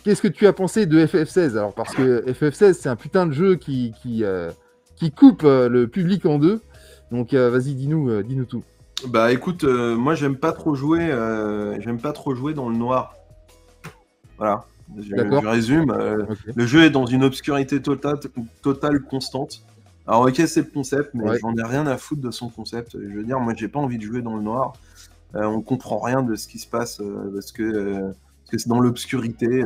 qu'est-ce que tu as pensé de FF16? Alors, parce que FF16, c'est un putain de jeu qui coupe le public en deux. Donc, vas-y, dis-nous tout. Bah écoute, moi j'aime pas trop jouer dans le noir. Voilà, je résume. Okay. Le jeu est dans une obscurité totale constante. Alors ok, c'est le concept, mais j'en ai rien à foutre de son concept. Je veux dire, moi j'ai pas envie de jouer dans le noir. On comprend rien de ce qui se passe parce que c'est dans l'obscurité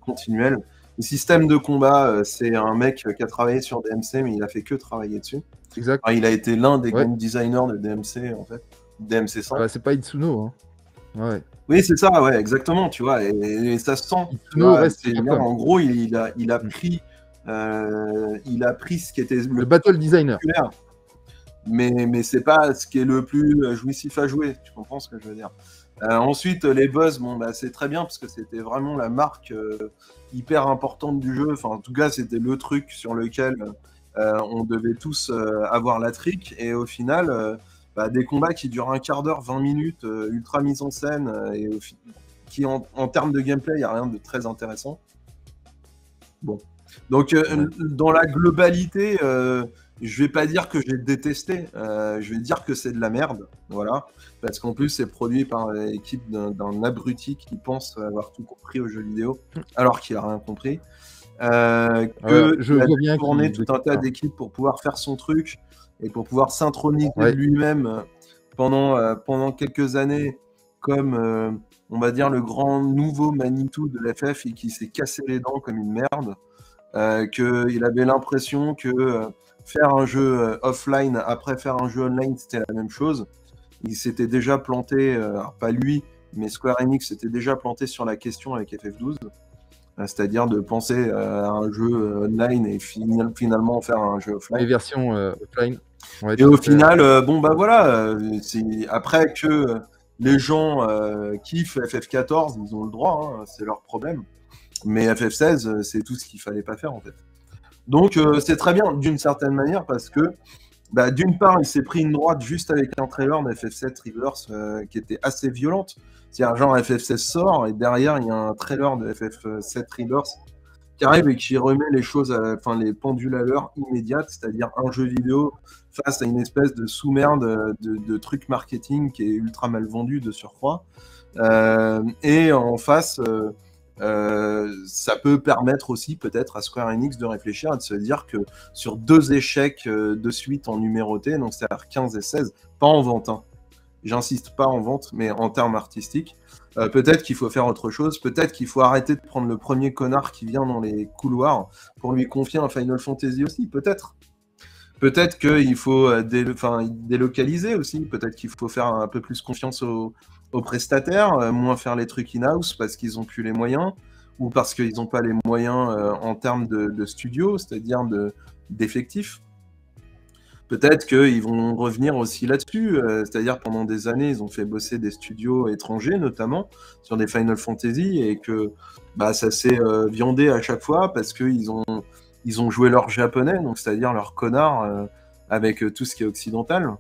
continuelle. Le système de combat, c'est un mec qui a travaillé sur DMC, mais il a fait que travailler dessus. Exact. Enfin, il a été l'un des game designers de DMC, en fait. DMC 5. Bah, c'est pas Itsuno, hein. Ouais. Oui, c'est ça, ouais, exactement, tu vois, et ça se sent. Itsuno reste en gros, il a pris ce qui était le battle designer. Mais c'est pas ce qui est le plus jouissif à jouer, tu comprends ce que je veux dire. Ensuite, les buzz, bon, bah, c'est très bien parce que c'était vraiment la marque hyper importante du jeu. Enfin, en tout cas, c'était le truc sur lequel on devait tous avoir la trick. Et au final, bah, des combats qui durent un quart d'heure, 20 minutes, ultra mise en scène, et qui en termes de gameplay, il n'y a rien de très intéressant. Bon. Donc, dans la globalité, je vais pas dire que j'ai détesté, je vais dire que c'est de la merde, voilà, parce qu'en plus c'est produit par l'équipe d'un abruti qui pense avoir tout compris aux jeux vidéo, alors qu'il a rien compris. Je vois bien tourner tout un tas d'équipes pour pouvoir faire son truc et pour pouvoir s'introniser lui-même pendant quelques années comme on va dire le grand nouveau Manitou de l'FF et qui s'est cassé les dents comme une merde. Qu'il avait l'impression que faire un jeu offline après faire un jeu online, c'était la même chose. Il s'était déjà planté, alors pas lui, mais Square Enix s'était déjà planté sur la question avec FF12, c'est-à-dire de penser à un jeu online et finalement faire un jeu offline. Les versions offline. Ouais, et au final, bon bah voilà, après que les gens kiffent FF14, ils ont le droit, hein, c'est leur problème. Mais FF16, c'est tout ce qu'il fallait pas faire en fait. Donc c'est très bien d'une certaine manière parce que bah, d'une part, il s'est pris une droite juste avec un trailer de FF7 Reverse qui était assez violente. C'est-à-dire genre FF16 sort et derrière il y a un trailer de FF7 Reverse qui arrive et qui remet les choses, les pendules à l'heure immédiate, c'est-à-dire un jeu vidéo face à une espèce de sous-merde de trucs marketing qui est ultra mal vendu de surcroît. Et en face, ça peut permettre aussi peut-être à Square Enix de réfléchir et de se dire que sur 2 échecs de suite en numéroté, donc c'est-à-dire 15 et 16, pas en vente, hein. J'insiste pas en vente, mais en termes artistiques, peut-être qu'il faut faire autre chose, peut-être qu'il faut arrêter de prendre le premier connard qui vient dans les couloirs pour lui confier un Final Fantasy aussi, peut-être. Peut-être qu'il faut délocaliser aussi, peut-être qu'il faut faire un peu plus confiance aux prestataires, moins faire les trucs in-house parce qu'ils n'ont plus les moyens, ou parce qu'ils n'ont pas les moyens en termes de studio, c'est-à-dire d'effectifs. Peut-être qu'ils vont revenir aussi là-dessus, c'est-à-dire pendant des années, ils ont fait bosser des studios étrangers, notamment, sur des Final Fantasy, et que bah, ça s'est viandé à chaque fois parce qu'ils ont joué leur japonais, donc c'est-à-dire leur connard, avec tout ce qui est occidental.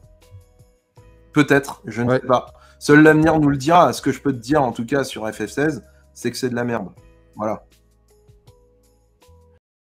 Peut-être, je ne sais pas. Seul l'avenir nous le dira. Ce que je peux te dire, en tout cas, sur FF16, c'est que c'est de la merde. Voilà.